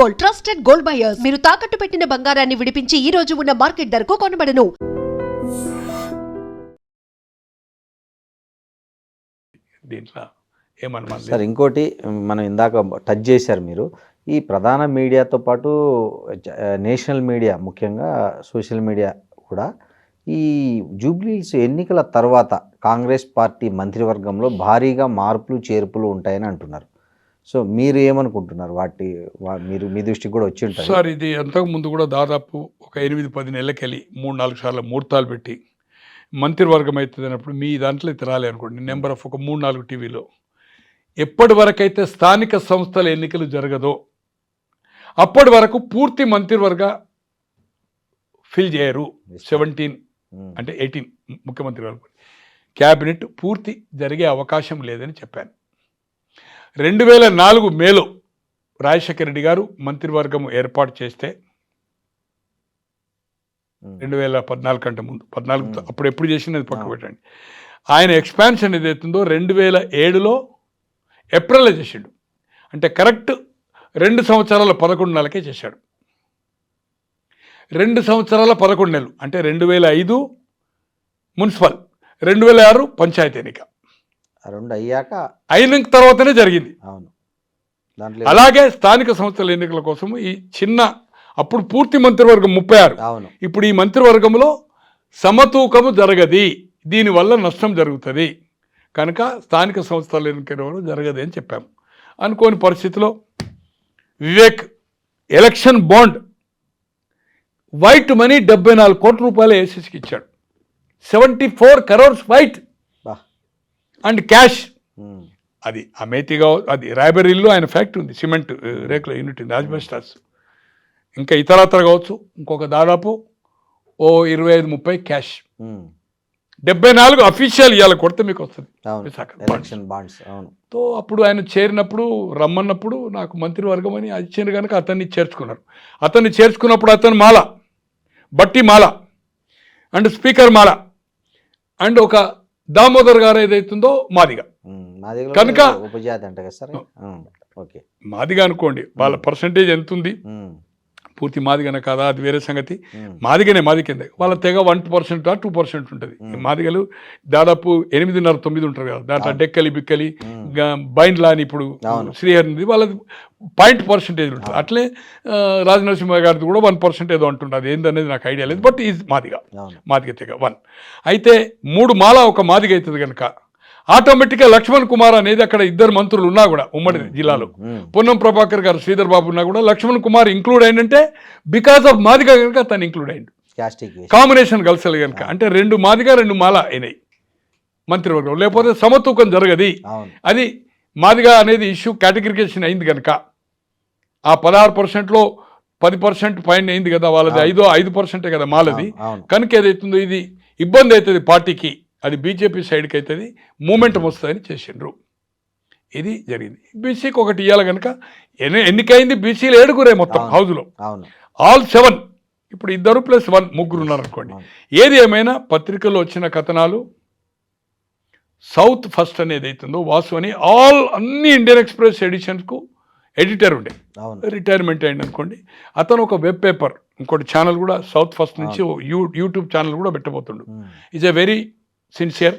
Gold, trusted gold buyers. మీరు తాకట్టు పెట్టిన బంగారాన్ని విడిపించి ఈ రోజు ఉన్న మార్కెట్ ధరకు కొనబడను. దీంట్లో ఏమన్నా సార్ ఇంకోటి మనం ఇందాక టచ్ చేశారు మీరు, ఈ ప్రధాన మీడియాతో పాటు నేషనల్ మీడియా, ముఖ్యంగా సోషల్ మీడియా కూడా ఈ జూబ్లీహిల్స్ ఎన్నికల తర్వాత కాంగ్రెస్ పార్టీ మంత్రివర్గంలో భారీగా మార్పులు చేర్పులు ఉంటాయని అంటున్నారు. సో మీరు ఏమనుకుంటున్నారు? మీరు మీ దృష్టికి కూడా వచ్చి ఉంటారు సార్. ఇది అంతకు ముందు కూడా దాదాపు ఒక 8-10 నెలలకెళ్ళి 3-4 సార్లు ముహూర్తాలు పెట్టి మంత్రివర్గం అవుతుంది అన్నప్పుడు మీ దాంట్లో తిరాలి అనుకోండి, నెంబర్ ఆఫ్ ఒక 3-4 టీవీలో ఎప్పటి వరకైతే స్థానిక సంస్థల ఎన్నికలు జరగదో అప్పటి వరకు పూర్తి మంత్రివర్గ ఫిల్ చేయరు. 17 అంటే 18 ముఖ్యమంత్రి వరకు క్యాబినెట్ పూర్తి జరిగే అవకాశం లేదని చెప్పాను. 2004 మేలో రాజశేఖర రెడ్డి గారు మంత్రివర్గం ఏర్పాటు చేస్తే 2014 కంటే ముందు 14 అప్పుడు ఎప్పుడు చేసినది పక్క పెట్టండి. ఆయన ఎక్స్పాన్షన్ ఏదైతుందో 2007లో ఏప్రిల్లో చేసిండు. అంటే కరెక్ట్ 2 సంవత్సరాల 11 నెలలకే చేశాడు. 2 సంవత్సరాల 11 నెలలు అంటే 2005 మున్సిపల్, 2006 పంచాయతీ ఎన్నిక అయిన తర్వాతనే జరిగింది. అలాగే స్థానిక సంస్థల ఎన్నికల కోసం ఈ చిన్న అప్పుడు పూర్తి మంత్రివర్గం 36, ఇప్పుడు ఈ మంత్రివర్గంలో సమతూకము జరగది, దీనివల్ల నష్టం జరుగుతుంది కనుక స్థానిక సంస్థల ఎన్నికల జరగదు అని చెప్పాము. అనుకోని పరిస్థితిలో Vivek election bond white money 74 కోట్ల రూపాయలు ఏసీసీకి ఇచ్చాడు. 74 crores వైట్ అండ్ క్యాష్. అది అమేతిగా, అది రాయబరీలో ఆయన ఫ్యాక్టరీ ఉంది, సిమెంట్ రేకుల యూనిట్ ఉంది, ఆజ్బెస్టాస్, ఇంకా ఇతరత్ర కావచ్చు, ఇంకొక దాదాపు 25-30 క్యాష్. 74 అఫీషియల్ ఇవాళ కొడితే మీకు వస్తుంది తో. అప్పుడు ఆయన చేరినప్పుడు రమ్మన్నప్పుడు నాకు మంత్రివర్గం అని ఇచ్చింది కనుక అతన్ని చేర్చుకున్నారు. అతన్ని చేర్చుకున్నప్పుడు అతను మాల, బట్టి మాల అండ్ స్పీకర్ మాల అండ్ ఒక దామోదర్ గారు ఏదైతుందో మాదిగా కనుక మాదిగా అనుకోండి. వాళ్ళ పర్సంటేజ్ ఎంత ఉంది, పూర్తి మాదిగన కాదా అది వేరే సంగతి. మాదిగనే, మాది కింద వాళ్ళ తెగ 1% 2% ఉంటుంది. మాదిగలు దాదాపు 8-9 ఉంటారు కదా, దాంట్లో డెక్కలి బిక్కలి బైండ్లా అని ఇప్పుడు శ్రీహరి వాళ్ళది 0.% ఉంటుంది. అట్లే రాజనరసింహ గారిది కూడా 1% ఏదో అంటుంది. అది ఏందనేది నాకు ఐడియా లేదు, బట్ ఈజ్ మాదిగ తెగ 1. అయితే 3 మాల ఒక మాదిగ అవుతుంది కనుక ఆటోమేటిక్గా లక్ష్మణ్ కుమార్ అనేది అక్కడ 2 మంత్రులు ఉన్నా కూడా ఉమ్మడి జిల్లాలో, పొన్నం ప్రభాకర్ గారు, శ్రీధర్ బాబు ఉన్నా కూడా లక్ష్మణ్ కుమార్ ఇంక్లూడ్ అయిందంటే బికాస్ ఆఫ్ మాదిగా కనుక తను ఇంక్లూడ్ అయ్యిండు. కాంబినేషన్ కలిసలు కనుక అంటే 2 మాదిగా 2 మాల అయినాయి మంత్రివర్గం. లేకపోతే సమతూకం జరగది. అది మాదిగా అనేది ఇష్యూ కేటగిరికేషన్ అయింది కనుక ఆ 16%లో 10% పైన అయింది కదా వాళ్ళది, 5% కదా మాలది కనుక ఏదైతుందో ఇది ఇబ్బంది అవుతుంది పార్టీకి, అది బీజేపీ సైడ్కి అవుతుంది, మూమెంటం వస్తుందని చేసిండ్రు. ఇది జరిగింది. బీసీకి ఒకటి ఇవ్వాలి కనుక ఎన్నికైంది బీసీలు 7 మొత్తం హౌజ్లో, ఆల్ 7. ఇప్పుడు 2+1 3 ఉన్నారు అనుకోండి. ఏది ఏమైనా పత్రికల్లో వచ్చిన కథనాలు సౌత్ ఫస్ట్ అనేది అవుతుందో వాసు అని అన్ని ఇండియన్ ఎక్స్ప్రెస్ ఎడిషన్స్కు ఎడిటర్ ఉండే, రిటైర్మెంట్ అయింది అనుకోండి. అతను ఒక వెబ్ పేపర్, ఇంకోటి ఛానల్ కూడా సౌత్ ఫస్ట్ నుంచి యూట్యూబ్ ఛానల్ కూడా పెట్టబోతుండు. Is a very sincere,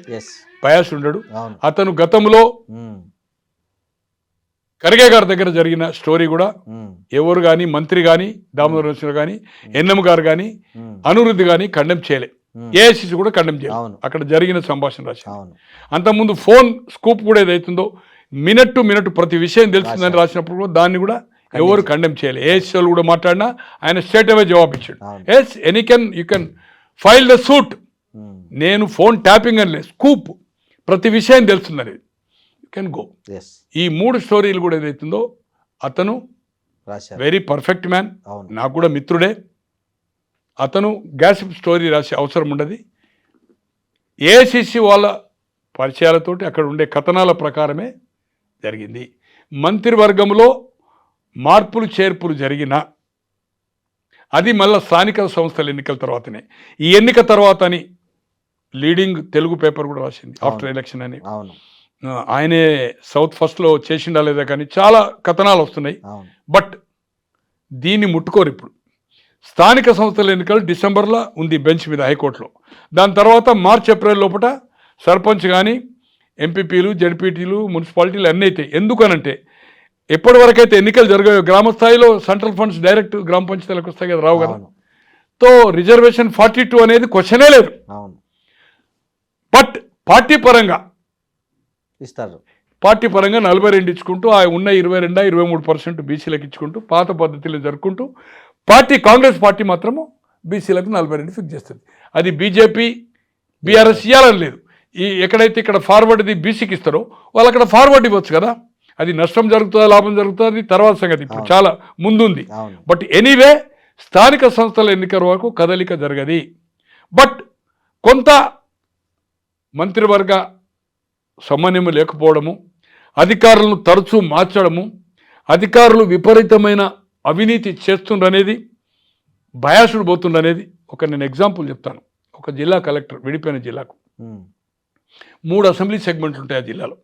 bias ఉండడు. అతను గతంలో ఖర్గే గారి దగ్గర జరిగిన స్టోరీ కూడా ఎవరు కానీ మంత్రి కానీ దామోదర్ నరసింహ కానీ ఎన్ఎం గారు కానీ అనిరుద్ధ్ కానీ కండెమ్ చేయలే, ఏఐసిసి కూడా కండెమ్ చేయలేదు. అక్కడ జరిగిన సంభాషణ రాసి అంతకుముందు ఫోన్ స్కూప్ కూడా ఏదైతుందో మినిట్ టు మినిట్ ప్రతి విషయం తెలుస్తుందని రాసినప్పుడు కూడా దాన్ని కూడా ఎవరు కండెమ్ చేయలే. ఏఐసిసి వాళ్ళు కూడా మాట్లాడినా ఆయన స్ట్రేట్ అవే జవాబు ఇచ్చాడు. Yes you can file the suit, నేను ఫోన్ ట్యాపింగ్ అని లేదు, స్కూప్ ప్రతి విషయం తెలుస్తుందని, యూ కెన్ గో. ఈ 3 స్టోరీలు కూడా ఏదైతుందో అతను వెరీ పర్ఫెక్ట్ మ్యాన్, నాకు కూడా మిత్రుడే. అతను గ్యాసిప్ స్టోరీ రాసే అవసరం ఉండదు. ఏఐసిసి వాళ్ళ పరిచయాలతోటి అక్కడ ఉండే కథనాల ప్రకారమే జరిగింది. మంత్రివర్గంలో మార్పులు చేర్పులు జరిగిన అది మళ్ళీ స్థానిక సంస్థల ఎన్నికల తర్వాతనే. ఈ ఎన్నిక తర్వాత అని లీడింగ్ తెలుగు పేపర్ కూడా రాసింది ఆఫ్టర్ ఎలక్షన్ అని. ఆయనే సౌత్ ఫస్ట్లో చేసిండా లేదా కానీ చాలా కథనాలు వస్తున్నాయి. బట్ దీన్ని ముట్టుకోరు ఇప్పుడు. స్థానిక సంస్థల ఎన్నికలు డిసెంబర్లో ఉంది బెంచ్ మీద హైకోర్టులో. దాని తర్వాత మార్చ్ ఏప్రిల్ లోపల సర్పంచ్ కానీ ఎంపీపీలు జడ్పీటీలు మున్సిపాలిటీలు అన్నీ అవుతాయి. ఎందుకనంటే ఎప్పటి వరకైతే ఎన్నికలు జరిగాయో గ్రామ స్థాయిలో సెంట్రల్ ఫండ్స్ డైరెక్ట్ గ్రామ పంచాయతీలకు వస్తాయి కదా, రావు కదా. తో రిజర్వేషన్ 42 అనేది క్వశ్చనే లేదు. బట్ పార్టీ పరంగా ఇస్తారు. పార్టీ పరంగా 42 ఇచ్చుకుంటూ ఆ ఉన్న 22-23% బీసీలకు ఇచ్చుకుంటూ పాత పద్ధతిలో జరుపుకుంటూ కాంగ్రెస్ పార్టీ మాత్రము బీసీలకు 42 ఫిక్స్ చేస్తుంది. అది బీజేపీ బీఆర్ఎస్ ఇవ్వాలని లేదు. ఎక్కడైతే ఇక్కడ ఫార్వర్డ్ది బీసీకి ఇస్తారో వాళ్ళు అక్కడ ఫార్వర్డ్ ఇవ్వచ్చు కదా. అది నష్టం జరుగుతుందా లాభం జరుగుతుందా అది తర్వాత సంగతి, ఇప్పుడు చాలా ముందుంది. బట్ ఎనీవే స్థానిక సంస్థల ఎన్నికల వరకు కదలిక జరగది. బట్ కొంత మంత్రివర్గ సమన్వయం లేకపోవడము, అధికారులను తరచూ మార్చడము, అధికారులు విపరీతమైన అవినీతి చేస్తుండనేది, బయాసుడు పోతుండనేది నేను ఎగ్జాంపుల్ చెప్తాను. ఒక జిల్లా కలెక్టర్, విడిపోయిన జిల్లాకు 3 అసెంబ్లీ సెగ్మెంట్లు ఉంటాయి ఆ జిల్లాలో.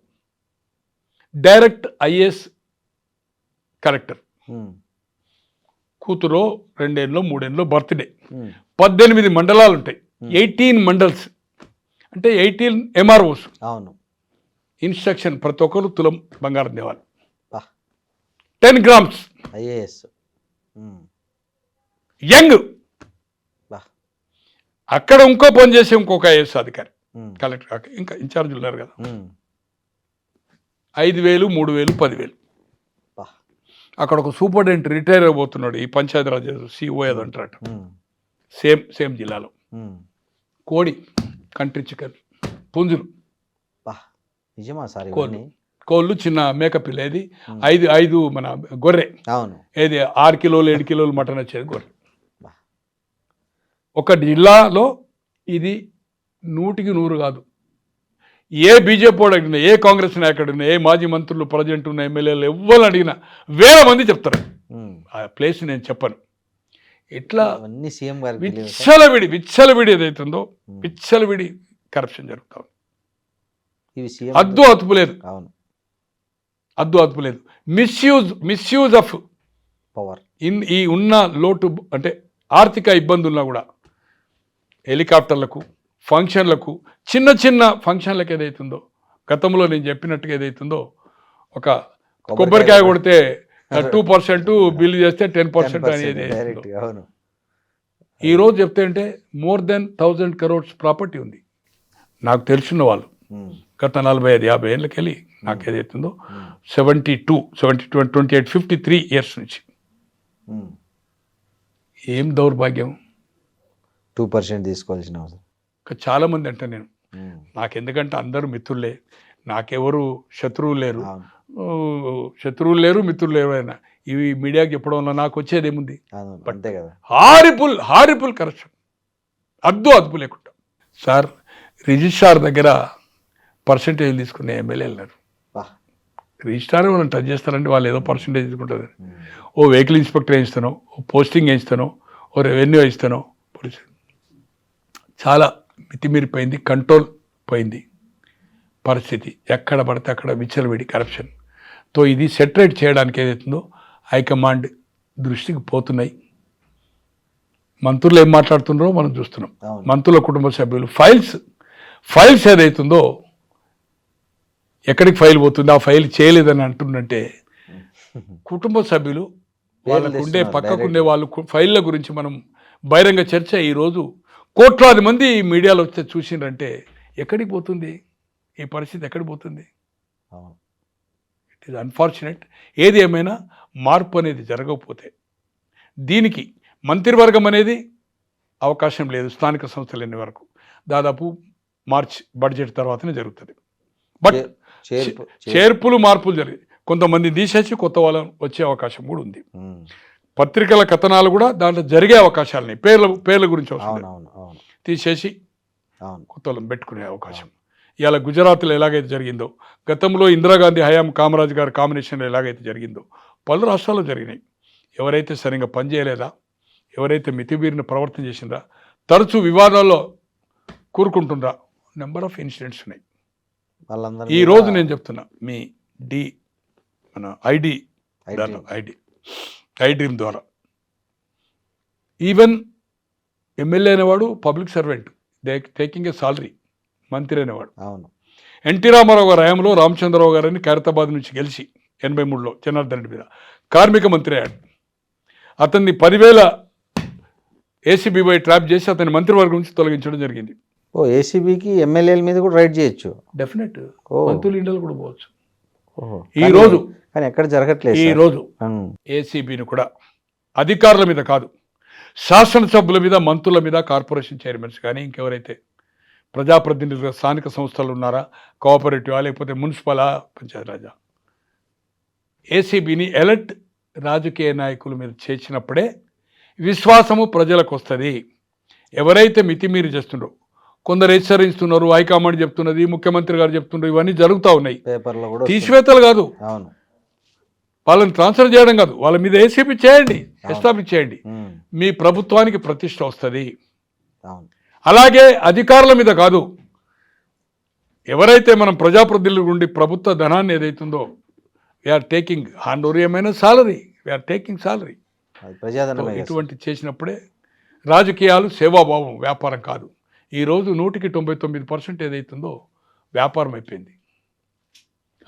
డైరెక్ట్ ఐఏఎస్ కలెక్టర్ కూతురో 2 ఏళ్ళలో 3 ఏళ్ళలో బర్త్డే. 18 మండలాలు ఉంటాయి, 18 మండల్స్ అంటే 18 ఎంఆర్ఓస్. అవును. ఇన్స్ట్రక్షన్ ప్రతి ఒక్కరు తులం బంగారం దేవాలి, 10 గ్రామ్స్. IAS young. అక్కడ ఇంకో పని చేసే ఇంకొక ఐఏఎస్ అధికారి కలెక్టర్ కాక ఇంకా ఇన్ఛార్జ్ ఉన్నారు కదా, 5,000 3,000 10,000. అక్కడ ఒక సూపరింటెండెంట్ రిటైర్ అయిపోతున్నాడు, ఈ పంచాయతీరాజ్ సిఓ ఏదో అంటారట. సేమ్ జిల్లాలో కోడి, కంట్రీ చికెన్, పుంజులు, నిజమా సార్? కోళ్ళు, చిన్న మేకపిల్ల, ఏది 5 మన గొర్రె, ఏది 6 కిలోలు 7 కిలోలు మటన్ వచ్చేది గొర్రె. ఒక జిల్లాలో ఇది 100కి 100 కాదు. ఏ బీజేపీ వాడు అడిగినా, ఏ కాంగ్రెస్ నాయకుడు అడిగినా, ఏ మాజీ మంత్రులు ప్రజెంట్ ఉన్న ఎమ్మెల్యేలు ఎవరు అడిగినా 1000 మంది చెప్తారు. ఆ ప్లేస్ నేను చెప్పను. ఇట్లా విచ్చలవిడి ఏదైతుందో విచ్చలవిడి కరప్షన్ జరుగుతా ఉంది. అద్దు అదుపు లేదు. Misuse of power. ఈ ఉన్న లోటు అంటే ఆర్థిక ఇబ్బందుల్లో కూడా హెలికాప్టర్లకు, ఫంక్షన్లకు, చిన్న ఫంక్షన్లకు ఏదైతుందో, గతంలో నేను చెప్పినట్టుగా ఏదైతుందో, ఒక కొబ్బరికాయ కొడితే 2% బిల్లు చేస్తే 10% అనేది ఈరోజు చెప్తే అంటే మోర్ దెన్ 1,000 crores ప్రాపర్టీ ఉంది. నాకు తెలిసిన వాళ్ళు గత 45-50 ఏళ్ళకి వెళ్ళి నాకు ఏదైతుందో 72 28 53 ఇయర్స్ నుంచి. ఏం దౌర్భాగ్యం. 2% తీసుకోవాల్సిన అవసరం. చాలామంది అంటే నేను నాకెందుకంటే అందరూ మిత్రులే, నాకెవరు శత్రువులు లేరు మిత్రులు లేరు. అయినా ఇవి మీడియాకి చెప్పడం వల్ల నాకు వచ్చేది ఏముంది? అంతే కదా. హారిపుల్ కరప్షన్, అదుపు లేకుండా. సార్, రిజిస్ట్రార్ దగ్గర పర్సంటేజ్ తీసుకునే ఎమ్మెల్యేలు ఉన్నారు. రిజిస్ట్రార్ వాళ్ళని టచ్ చేస్తారంటే వాళ్ళు ఏదో పర్సంటేజ్ తీసుకుంటుంది. ఓ వెహికల్ ఇన్స్పెక్టర్ వేయిస్తానో, ఓ పోస్టింగ్ వేయిస్తానో, ఓ రెవెన్యూ వేయిస్తానో, పోలీసు చాలా మితిమీరిపోయింది, కంట్రోల్ పోయింది పరిస్థితి. ఎక్కడ పడితే అక్కడ విచ్చలవిడి కరప్షన్తో ఇది సెటరేట్ చేయడానికి ఏదైతుందో హైకమాండ్ దృష్టికి పోతున్నాయి. మంత్రులు ఏం మాట్లాడుతున్నారో మనం చూస్తున్నాం. మంత్రుల కుటుంబ సభ్యులు ఫైల్స్ ఏదైతుందో ఎక్కడికి ఫైల్ పోతుంది, ఆ ఫైల్ చేయలేదని అంటుందంటే కుటుంబ సభ్యులు వాళ్ళకుండే పక్కకుండే వాళ్ళు ఫైళ్ళ గురించి మనం బహిరంగ చర్చ ఈరోజు కోట్లాది మంది మీడియాలో వస్తే చూసిండ్రంటే ఎక్కడికి పోతుంది ఈ పరిస్థితి? ఎక్కడికి పోతుంది? It is unfortunate. ఏది ఏమైనా మార్పు అనేది జరగకపోతే దీనికి మంత్రివర్గం అనేది అవకాశం లేదు. స్థానిక సంస్థలు ఎన్ని వరకు దాదాపు మార్చ్ బడ్జెట్ తర్వాతనే జరుగుతుంది. బట్ చేర్పులు మార్పులు జరిగాయి. కొంతమంది తీసేసి కొత్త వాళ్ళ వచ్చే అవకాశం కూడా ఉంది. పత్రికల కథనాలు కూడా దాంట్లో జరిగే అవకాశాలని పేర్ల గురించి తీసేసి కొత్త వాళ్ళని పెట్టుకునే అవకాశం. ఇవాళ గుజరాత్లో ఎలాగైతే జరిగిందో, గతంలో ఇందిరాగాంధీ హయాం కామరాజ్ గారి కాంబినేషన్లో ఎలాగైతే జరిగిందో పలు రాష్ట్రాల్లో జరిగినాయి. ఎవరైతే సరిగ్గా పనిచేయలేదా, ఎవరైతే మితిమీరిన ప్రవర్తన చేసిందా, తరచూ వివాదాల్లో కూరుకుంటుందా, నెంబర్ ఆఫ్ ఇన్సిడెంట్స్ ఉన్నాయి. ఈరోజు నేను చెప్తున్నా, మీ మన ఐ డ్రీమ్ ద్వారా ఈవెన్ ఎమ్మెల్యే అనేవాడు public servant, taking a salary, మంత్రి అనేవాడు. అవును. ఎన్టీ రామారావు గారి హయాంలో రామచంద్రరావు గారిని ఖైరతాబాద్ నుంచి గెలిచి 83లో జనార్దన్ రెడ్డి మీద కార్మిక మంత్రి అయ్యాడు. అతన్ని 10,000 ఏసీబీపై ట్రాప్ చేసి అతని మంత్రివర్గం నుంచి తొలగించడం జరిగింది. ఏసీబీకి ఎమ్మెల్యేల మీద కూడా రైడ్ చేయొచ్చు. డెఫినెట్ మంత్రులు ఇండియాలో కూడా పోవచ్చు. ఈ రోజు కానీ ఎక్కడ జరగట్లేదు. ఈ రోజు ఏసీబీని కూడా అధికారుల మీద కాదు, శాసనసభ్యుల మీద, మంత్రుల మీద, కార్పొరేషన్ చైర్మన్స్ కానీ ఇంకెవరైతే ప్రజాప్రతినిధులుగా స్థానిక సంస్థలు ఉన్నారా, కోఆపరేటివా లేకపోతే మున్సిపలా, పంచాయతీరాజా, ఏసీబీని ఎలర్ట్ రాజకీయ నాయకుల మీద చేర్చినప్పుడే విశ్వాసము ప్రజలకు వస్తుంది. ఎవరైతే మితిమీరి చేస్తుండ్రో, కొందరు హెచ్చరిస్తున్నారు, హైకమాండ్ చెప్తున్నది, ముఖ్యమంత్రి గారు చెప్తున్నారు, ఇవన్నీ జరుగుతూ ఉన్నాయి. పేపర్లో కూడా తీసివేతలు కాదు, అవును, వాళ్ళని ట్రాన్స్ఫర్ చేయడం కాదు, వాళ్ళ మీద ఏసీబీ చేయండి, ఎస్టాబ్లిష్ చేయండి, మీ ప్రభుత్వానికి ప్రతిష్ట వస్తుంది. అలాగే అధికారుల మీద కాదు, ఎవరైతే మనం ప్రజాప్రతినిధుల నుండి ప్రభుత్వ ధనాన్ని ఏదైతుందో వీఆర్ టేకింగ్ హాండోరియమైన సాలరీ, వీఆర్ టేకింగ్ సాలరీ, ఇటువంటి చేసినప్పుడే రాజకీయాలు సేవాభావం, వ్యాపారం కాదు. ఈరోజు 99% ఏదైతుందో వ్యాపారం అయిపోయింది.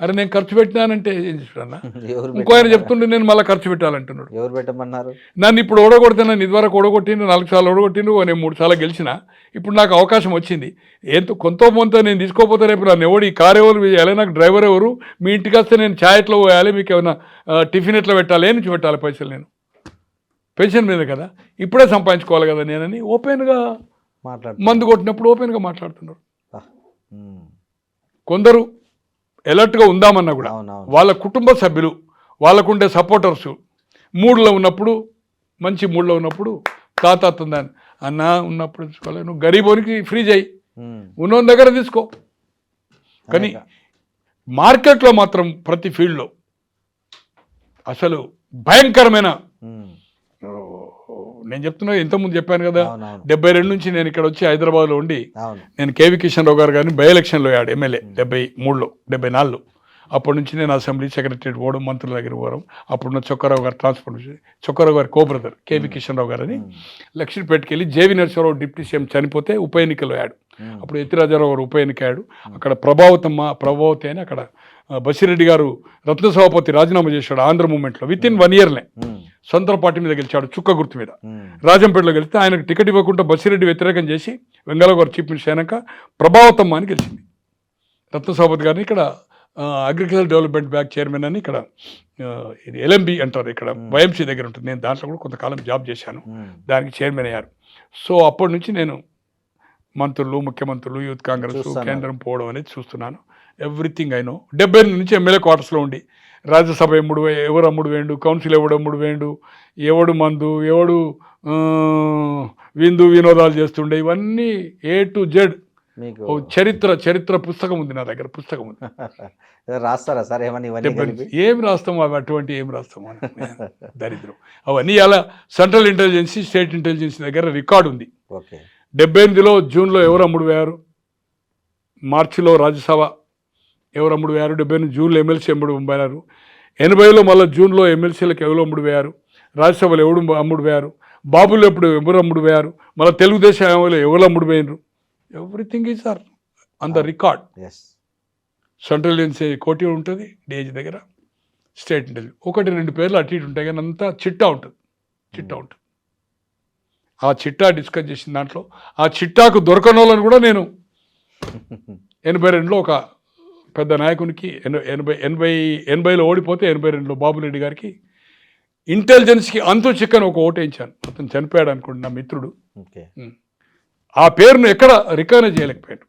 అరే నేను ఖర్చు పెట్టినానంటే ఏం చేస్తున్నా, ఇంకో ఆయన చెప్తుండే నేను మళ్ళీ ఖర్చు పెట్టాలంటున్నాడు. ఎవరు పెట్టమన్నారు? నన్ను ఇప్పుడు ఓడగొడుతున్నా, ఇదివరకు ఓడగొట్టిండు, 4 సార్లు ఓడగొట్టిండు, నేను 3 సార్లు గెలిచిన, ఇప్పుడు నాకు అవకాశం వచ్చింది, కొంత నేను తీసుకోపోతే రేపు నన్ను ఎవడు ఈ కారు ఎవరు వేయాలి, నాకు డ్రైవర్ ఎవరు, మీ ఇంటికి వస్తే నేను ఛాయ్ ఎట్లా పోయాలి, మీకు ఏమైనా టిఫిన్ ఎట్లా పెట్టాలి, ఏ నుంచి పెట్టాలి పైసలు, నేను పెన్షన్ మీద కదా, ఇప్పుడే సంపాదించుకోవాలి కదా నేనని ఓపెన్గా మందు కొట్టినప్పుడు ఓపెన్గా మాట్లాడుతున్నారు. కొందరు ఎలర్ట్గా ఉందామన్నా కూడా వాళ్ళ కుటుంబ సభ్యులు, వాళ్ళకుండే సపోర్టర్స్ మూడ్లో ఉన్నప్పుడు, మంచి మూడ్లో ఉన్నప్పుడు తాతాతుందని అన్న ఉన్నప్పుడు తీసుకోవాలి, నువ్వు గరీబోనికి ఫ్రీ చేయి, ఉన్న దగ్గర తీసుకో. కానీ మార్కెట్లో మాత్రం ప్రతి ఫీల్డ్లో అసలు భయంకరమైన, నేను చెప్తున్నా ఇంతకుముందు చెప్పాను కదా, 72 నుంచి నేను ఇక్కడ వచ్చి హైదరాబాద్లో ఉండి నేను కేవీ కిషన్ రావు గారు కానీ బై ఎలక్షన్లో అయ్యాడు ఎమ్మెల్యే 73లో 74లో. అప్పటి నుంచి నేను అసెంబ్లీ సెక్రటరీ పోవడం, మంత్రుల దగ్గర పోవడం, అప్పుడున్న చొక్కారావు గారు ట్రాన్స్పోర్ట్, చొక్కారావు గారి కో బ్రదర్ కేవీ కిషన్ రావు గారని లక్ష్మీపేటకి వెళ్ళి జేవీ నరసింహారావు డిప్యూటీ సీఎం చనిపోతే ఉప ఎన్నికలో అయ్యాడు. అప్పుడు ఎత్తిరాజారావు గారు ఉప ఎన్నికయ్యాడు. అక్కడ ప్రభావతి అని అక్కడ బసిరెడ్డి గారు రత్న సభాపతి రాజీనామా చేశాడు ఆంధ్ర మూమెంట్లో. విత్ ఇన్ 1 ఇయర్నే సొంత పార్టీ మీద గెలిచాడు, చుక్క గుర్తు మీద. రాజంపేటలో గెలిస్తే ఆయనకు టికెట్ ఇవ్వకుండా బసిరెడ్డి వ్యతిరేకం చేసి వెంగళరావు గారు చీఫ్ మినిస్టర్ అయినాక ప్రభావతమ్మ అని గెలిచింది. రత్న సభాపతి గారిని ఇక్కడ అగ్రికల్చర్ డెవలప్మెంట్ బ్యాంక్ చైర్మన్ అని ఇక్కడ ఇది ఎల్ఎంబి అంటారు, ఇక్కడ వైఎంసీ దగ్గర ఉంటుంది. నేను దాంట్లో కూడా కొంతకాలం జాబ్ చేశాను, దానికి చైర్మన్ అయ్యారు. సో అప్పటి నుంచి నేను మంత్రులు, ముఖ్యమంత్రులు, యూత్ కాంగ్రెస్, కేంద్రం పోవడం అనేది చూస్తున్నాను. Everything I know. 70 నుంచి ఎమ్మెల్యే క్వార్టర్స్లో ఉండి రాజ్యసభ ఎవరు అమ్ముడు వేయండు, కౌన్సిల్ ఎవడు అమ్ముడు వేయండు, ఎవడు మందు, ఎవడు విందు వినోదాలు చేస్తుండే, ఇవన్నీ A to Z చరిత్ర పుస్తకం ఉంది నా దగ్గర, పుస్తకం ఉంది. రాస్తారా సార్ ఏం రాస్తాము అవి, అటువంటి ఏం రాస్తాము దరిద్రం అవన్నీ. అలా సెంట్రల్ ఇంటెలిజెన్సీ, స్టేట్ ఇంటెలిజెన్సీ దగ్గర రికార్డు ఉంది. 78లో జూన్లో ఎవరు అమ్ముడు వేయారు, మార్చిలో రాజ్యసభ ఎవరు అమ్ముడు వేయారు, 78 జూన్లో ఎమ్మెల్సీ అమ్ముడు పోయారు, 80లో మళ్ళీ జూన్లో ఎమ్మెల్సీలకు ఎవరు అమ్ముడు వేయారు, రాజ్యసభలో ఎవడు అమ్ముడు వేయారు, బాబులు ఎవరు అమ్ముడు వేయారు, మళ్ళీ తెలుగుదేశం ఎవరు అమ్ముడు వేయరు. Everything is are on the record. Central intelligence కోటి ఉంటుంది డిఐజీ దగ్గర, స్టేట్ ఇంటెలిజెన్స్ 1-2 పేర్లు అటు ఇటు ఉంటాయి, కానీ అంతా చిట్టా ఉంటుంది. ఆ చిట్టా డిస్కస్ చేసిన దాంట్లో ఆ చిట్టాకు దొరకని వాళ్ళని కూడా నేను 82లో ఒక పెద్ద నాయకునికి 80లో ఓడిపోతే 82లో బాబురెడ్డి గారికి ఇంటెలిజెన్స్కి అంతు చిక్కని ఒక ఓటు వేయించాను. అతను చనిపోయాడు అనుకోండి, నా మిత్రుడు. ఆ పేరును ఎక్కడ రికగ్నైజ్ చేయలేకపోయాడు.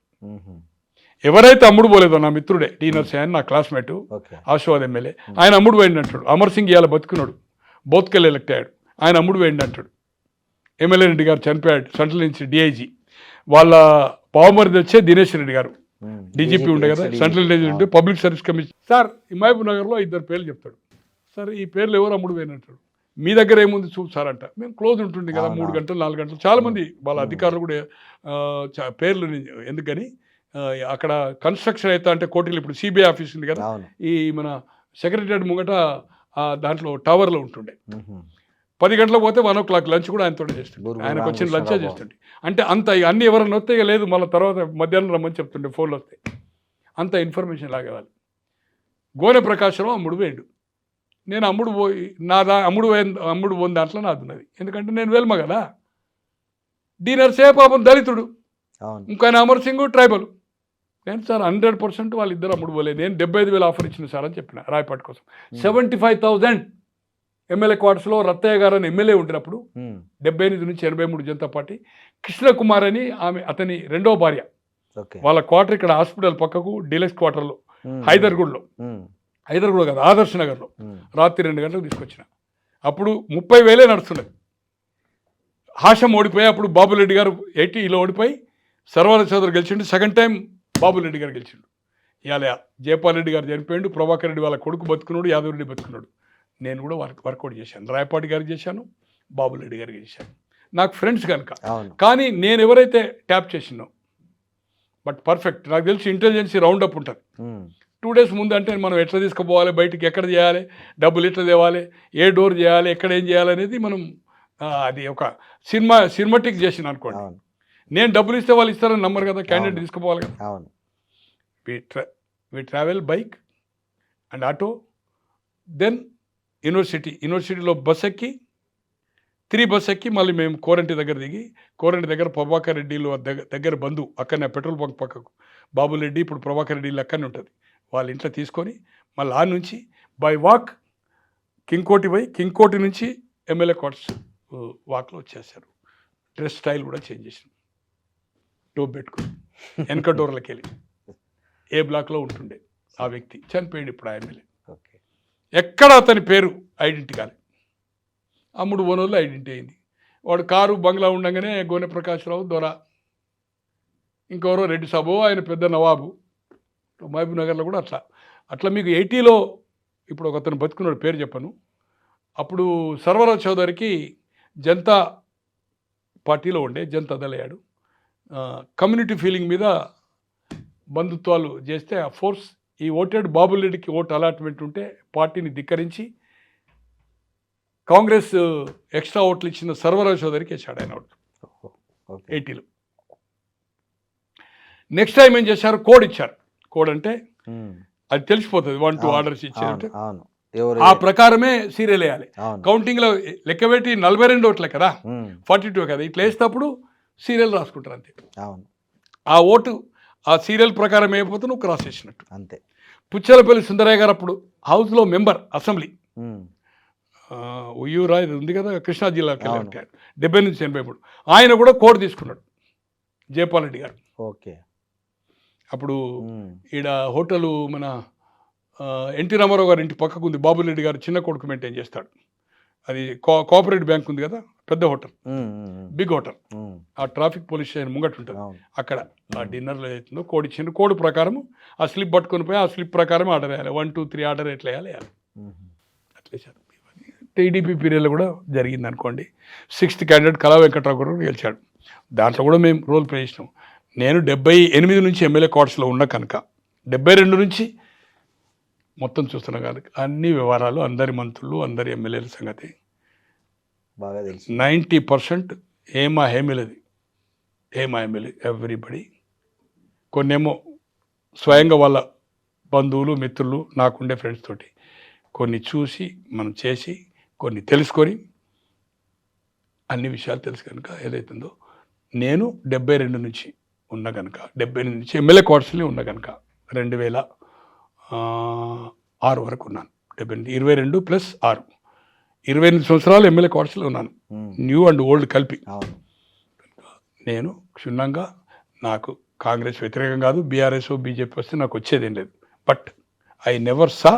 ఎవరైతే అమ్ముడు పోలేదో నా మిత్రుడే డి నర్సయ్య అని, నా క్లాస్మేటు, ఆశీర్వాద్ ఎమ్మెల్యే, ఆయన అమ్ముడు పోయింది అంటాడు. అమర్ సింగ్ ఇవాళ బతుకున్నాడు, బోత్కెళ్ళి ఎలక్ట్ అయ్యాడు, ఆయన అమ్ముడు పోయింది అంటాడు. ఎమ్మెల్యే రెడ్డి గారు చనిపోయాడు, సెంట్రల్ నుంచి డిఐజీ, వాళ్ళ పావమరిది వచ్చే దినేష్ రెడ్డి గారు డీజీపీ ఉండే కదా, central intelligence public service commission. Sir మహబూబ్ నగర్లో 2 పేర్లు చెప్తాడు. సార్ ఈ పేర్లు ఎవరు అమ్ముడు పోయినట్టాడు, మీ దగ్గర ఏముంది సార్ అంట. మేము క్లోజ్ ఉంటుంది కదా, 3 గంటలు 4 గంటలు. చాలామంది వాళ్ళ అధికారులు కూడా పేర్లు ఎందుకని అక్కడ కన్స్ట్రక్షన్ అయితే అంటే కోటిలు, ఇప్పుడు సిబిఐ ఆఫీస్ ఉంది కదా, ఈ మన సెక్రటరియట్ ముంగట దాంట్లో టవర్లో ఉంటుండే 10 గంటలకు పోతే 1 o'clock లంచ్ కూడా ఆయనతో చేస్తుండే. గురువు ఆయనకు వచ్చిన లంచే రామకృష్ణరావు చేస్తుండే. అంటే అంత అన్నీ ఎవరైనా వస్తే ఇక లేదు, మళ్ళీ తర్వాత మధ్యాహ్నం రమ్మని చెప్తుండే ఫోన్లు వస్తాయి. అంత ఇన్ఫర్మేషన్ లాగేవాళ్ళు. గోనె ప్రకాశరావు అమ్ముడు పోయిండు. నేను అమ్ముడు పోయి అమ్ముడు పోయిన దాంట్లో నాది ఉన్నది. ఎందుకంటే నేను వెల్మ కదా. డీనర్సే పాపం దళితుడు, అవును ఇంకా అమర్ సింగ్ ట్రైబల్. నేను సార్ 100% వాళ్ళిద్దరు అమ్ముడు పోలేదు. నేను 75,000 ఆఫర్ ఇచ్చిన సార్ అని చెప్పిన రాయపాటి కోసం. 75,000 ఎమ్మెల్యే క్వార్టర్స్లో రత్తయ్య గారు అని ఎమ్మెల్యే ఉండినప్పుడు 78 నుంచి 83 జనతా పార్టీ. కృష్ణకుమార్ అని ఆమె అతని రెండో భార్య. ఓకే వాళ్ళ క్వార్టర్ ఇక్కడ హాస్పిటల్ పక్కకు డీలక్స్ క్వార్టర్లో హైదర్గూడలో, హైదర్గూడ కాదు ఆదర్శ్ నగర్లో రాత్రి 2 గంటలకు తీసుకొచ్చిన. అప్పుడు 30,000 నడుస్తున్నది. హాషం ఓడిపోయి అప్పుడు బాబురెడ్డి గారు 80లో ఓడిపోయి సర్వానంద చౌదరి గెలిచిండు. సెకండ్ టైం బాబురెడ్డి గారు గెలిచిండు. ఇవాళ జయపాల్ రెడ్డి గారు చనిపోయిండు, ప్రభాకర్ రెడ్డి వాళ్ళ కొడుకు బతుకున్నాడు, యాదవ్ రెడ్డి బతుకున్నాడు. నేను కూడా వర్కౌట్ చేశాను. రాయపాటి గారికి చేశాను, బాబురెడ్డి గారికి చేశాను. నాకు ఫ్రెండ్స్ కనుక. కానీ నేను ఎవరైతే ట్యాప్ చేసినో బట్ పర్ఫెక్ట్ నాకు తెలిసి ఇంటెలిజెన్సీ రౌండ్ అప్ ఉంటుంది. 2 days ముందు అంటే మనం ఎట్లా తీసుకుపోవాలి, బయటికి ఎక్కడ చేయాలి, డబ్బులు ఎట్లా తేవాలి, ఏ డోర్ చేయాలి, ఎక్కడ ఏం చేయాలి అనేది మనం అది ఒక సినిమాటిక్ చేసిన అనుకోండి. నేను డబ్బులు ఇస్తే వాళ్ళు ఇస్తారని నమ్మరు కదా, క్యాండిడేట్ తీసుకుపోవాలి కదా. We travel bike and auto, then యూనివర్సిటీలో బస్ ఎక్కి 3 బస్ ఎక్కి మళ్ళీ మేము కోరంటి దగ్గర దిగి, కోరంటి దగ్గర ప్రభాకర్ రెడ్డిలు దగ్గర బంధు అక్కడనే పెట్రోల్ బంక్ పక్కకు బాబురెడ్డి, ఇప్పుడు ప్రభాకర్ రెడ్డిలు అక్కడనే ఉంటుంది, వాళ్ళ ఇంట్లో తీసుకొని మళ్ళీ ఆ నుంచి బై వాక్ కింగ్కోటి పోయి కింగ్కోటి నుంచి ఎమ్మెల్యే క్వార్టర్స్ వాక్లో వచ్చేసారు. డ్రెస్ స్టైల్ కూడా చేంజ్ చేసినాం, టోప్ పెట్టుకుని వెనక డోర్లకి వెళ్ళి. ఏ బ్లాక్లో ఉంటుండే ఆ వ్యక్తి చనిపోయింది, ఇప్పుడు ఆ ఎమ్మెల్యే. ఎక్కడ అతని పేరు ఐడెంటిటీ కాలేదు. అమ్ముడు ఓనోళ్ళు ఐడెంటిటీ అయింది. వాడు కారు బంగ్లా ఉండగానే గోనె ప్రకాశరావు దొర, ఇంకెవరో రెడ్డి సాబు, ఆయన పెద్ద నవాబు. మహబూబ్ నగర్లో కూడా అట్లా మీకు 80లో ఇప్పుడు ఒక అతను బతుకున్నాడు, పేరు చెప్పను. అప్పుడు సర్వరాజ్ చౌదరికి జనతా పార్టీలో ఉండే, జనతా దళయ్యాడు. కమ్యూనిటీ ఫీలింగ్ మీద బంధుత్వాలు చేస్తే ఆ ఫోర్స్ ఈ ఓటెడ్ బాబురెడ్డికి ఓటు అలాట్మెంట్ ఉంటే పార్టీని ధిక్కరించి కాంగ్రెస్ ఎక్స్ట్రా ఓట్లు ఇచ్చిన సర్వరాజ్ చౌదరికి వేసాడు ఆయన ఓటు 80లో. నెక్స్ట్ టైం ఏం చేశారు, కోడ్ ఇచ్చారు. కోడ్ అంటే అది తెలిసిపోతుంది, 1, 2 ఆర్డర్స్ ఇచ్చారంటే ఆ ప్రకారమే సీరియల్ వేయాలి. కౌంటింగ్లో లెక్క పెట్టి 42 ఓట్లే కదా, 42 కదా, ఇట్లా వేసినప్పుడు సీరియల్ రాసుకుంటారు అంతే. ఆ ఓటు ఆ సీరియల్ ప్రకారం అయిపోతే నువ్వు క్రాస్ చేసినట్టు అంతే. పుచ్చలపల్లి సుందరయ్య గారు అప్పుడు హౌస్లో మెంబర్ అసెంబ్లీ, ఉయ్యూరా ఇది ఉంది కదా, కృష్ణా జిల్లాకి 70 నుంచి 83. ఆయన కూడా కోడ్ తీసుకున్నాడు జయపాల్ రెడ్డి గారు. ఓకే. అప్పుడు ఈడ హోటలు మన ఎన్టీ రామారావు గారు ఇంటి పక్కకు ఉంది, బాబురెడ్డి గారు చిన్న కొడుకు మెయింటైన్ చేస్తాడు. అది కోఆపరేటివ్ బ్యాంక్ ఉంది కదా, పెద్ద హోటల్, బిగ్ హోటల్. ఆ ట్రాఫిక్ పోలీస్ స్టేషన్ ముంగట్ ఉంటుంది. అక్కడ ఆ డిన్నర్లో అవుతుందో కోడ్ ఇచ్చిండ్రు. కోడ్ ప్రకారం ఆ స్లిప్ పట్టుకొని పోయి ఆ స్లిప్ ప్రకారం ఆర్డర్ వేయాలి. 1, 2, 3 ఆర్డర్ ఎట్లా వేయాలి అట్లా వేసారు. టీడీపీ పీరియడ్లో కూడా జరిగింది అనుకోండి. 6th క్యాండిడేట్ కళా వెంకట్రావు గారు గెలిచాడు. దాంట్లో కూడా మేము రోల్ ప్లే చేసినాం. నేను 78 నుంచి ఎమ్మెల్యే క్వార్టర్స్లో ఉన్న కనుక 72 నుంచి మొత్తం చూస్తున్నా కనుక అన్ని వివరాలు, అందరి మంత్రులు, అందరి ఎమ్మెల్యేల సంగతి బాగా తెలుసు. 90% ఏమా ఎమ్మెల్యేది, ఏమా ఎమ్మెల్యే ఎవ్రీబడి. కొన్నేమో స్వయంగా వాళ్ళ బంధువులు, మిత్రులు, నాకుండే ఫ్రెండ్స్ తోటి కొన్ని చూసి మనం చేసి కొన్ని తెలుసుకొని అన్ని విషయాలు తెలుసు కనుక ఏదైతుందో నేను 72 నుంచి ఉన్న కనుక 78 నుంచి ఎమ్మెల్యే క్వార్టర్స్లో ఉన్న కనుక 2006 వరకు ఉన్నాను. 22 + 6 28 సంవత్సరాలు ఎమ్మెల్యే క్వార్టర్స్లో ఉన్నాను, న్యూ అండ్ ఓల్డ్ కలిపి. నేను క్షుణ్ణంగా, నాకు కాంగ్రెస్ వ్యతిరేకం కాదు, బీఆర్ఎస్ బీజేపీ వస్తే నాకు వచ్చేదేం లేదు. బట్ ఐ నెవర్ సా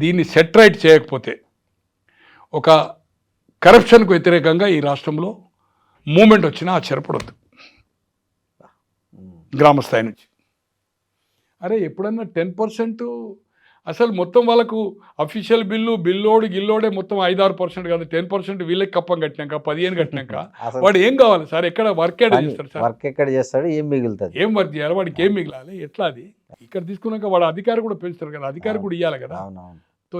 దీన్ని సెట్ రైట్ చేయకపోతే ఒక కరప్షన్కు వ్యతిరేకంగా ఈ రాష్ట్రంలో మూమెంట్ వచ్చినా ఆశ్చర్యపడొద్దు గ్రామస్థాయి నుంచి. అరే ఎప్పుడన్నా 10% అసలు మొత్తం వాళ్ళకు అఫీషియల్ గిల్లోడే మొత్తం 5-6% కాదు, 10% వీళ్ళకి కప్పం కట్టినాక 15 కట్టినాక వాడు ఏం కావాలి సార్, ఎక్కడ వర్క్ చేస్తాడు సార్, వర్క్ ఎక్కడ చేస్తాడు, ఏం మిగులుతుంది, ఏం వర్క్ చేయాలి, వాడికి ఏం మిగిలాలి, ఎట్లా అది ఇక్కడ తీసుకున్నాక వాడు అధికారి కూడా పెంచుతారు కదా, అధికారి కూడా ఇవ్వాలి కదా. సో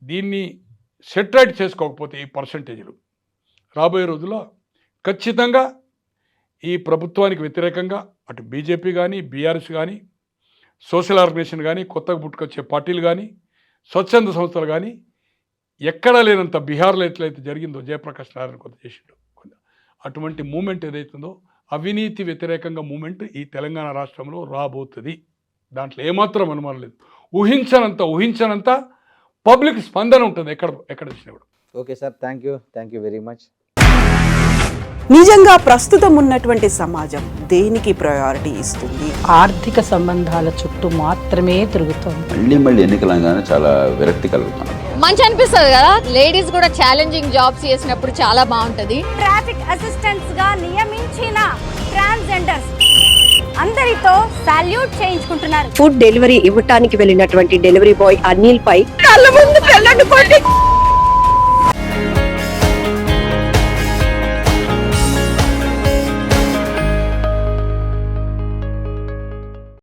దీన్ని సెటరైట్ చేసుకోకపోతే ఈ పర్సంటేజ్లు రాబోయే రోజుల్లో ఖచ్చితంగా ఈ ప్రభుత్వానికి వ్యతిరేకంగా అటు బీజేపీ కానీ బీఆర్ఎస్ కానీ సోషల్ ఆర్గనైజేషన్ కానీ కొత్తగా పుట్టుకొచ్చే పార్టీలు కానీ స్వచ్ఛంద సంస్థలు కానీ ఎక్కడా లేనంత బీహార్లో ఎట్లయితే జరిగిందో జయప్రకాష్ నారాయణ కొంత చేసిండు అటువంటి మూమెంట్ ఏదైతుందో అవినీతి వ్యతిరేకంగా మూమెంట్ ఈ తెలంగాణ రాష్ట్రంలో రాబోతుంది. దాంట్లో ఏమాత్రం అనుమానం లేదు. ఊహించనంత పబ్లిక్ స్పందన ఉంటుంది ఎక్కడ చూసినా కూడా. Okay sir, thank you very much. నిజంగా ప్రస్తుతం ఉన్నటువంటి సమాజం దేనికి ప్రయారిటీ ఇస్తుంది? ఆర్థిక సంబంధాల చుట్టూ మాత్రమే తిరుగుతోంది. మళ్ళీ ఎన్నికలంగానే చాలా విరక్తి కలుగుతున్నాం. మంచి అనిపిస్తుంది కదా, లేడీస్ కూడా ఛాలెంజింగ్ జాబ్స్ చేసినప్పుడు చాలా బాగుంటది. ట్రాఫిక్ అసిస్టెంట్స్ గా నియమించిన ట్రాన్స్జెండర్స్ అందరితో సాల్యూట్ చేయించుకుంటున్నారు. ఫుడ్ డెలివరీ ఇవ్వటానికి వెళ్ళినటువంటి డెలివరీ బాయ్ అనిల్ పై కళ్ళ ముందు పెళ్ళంటుకోండి.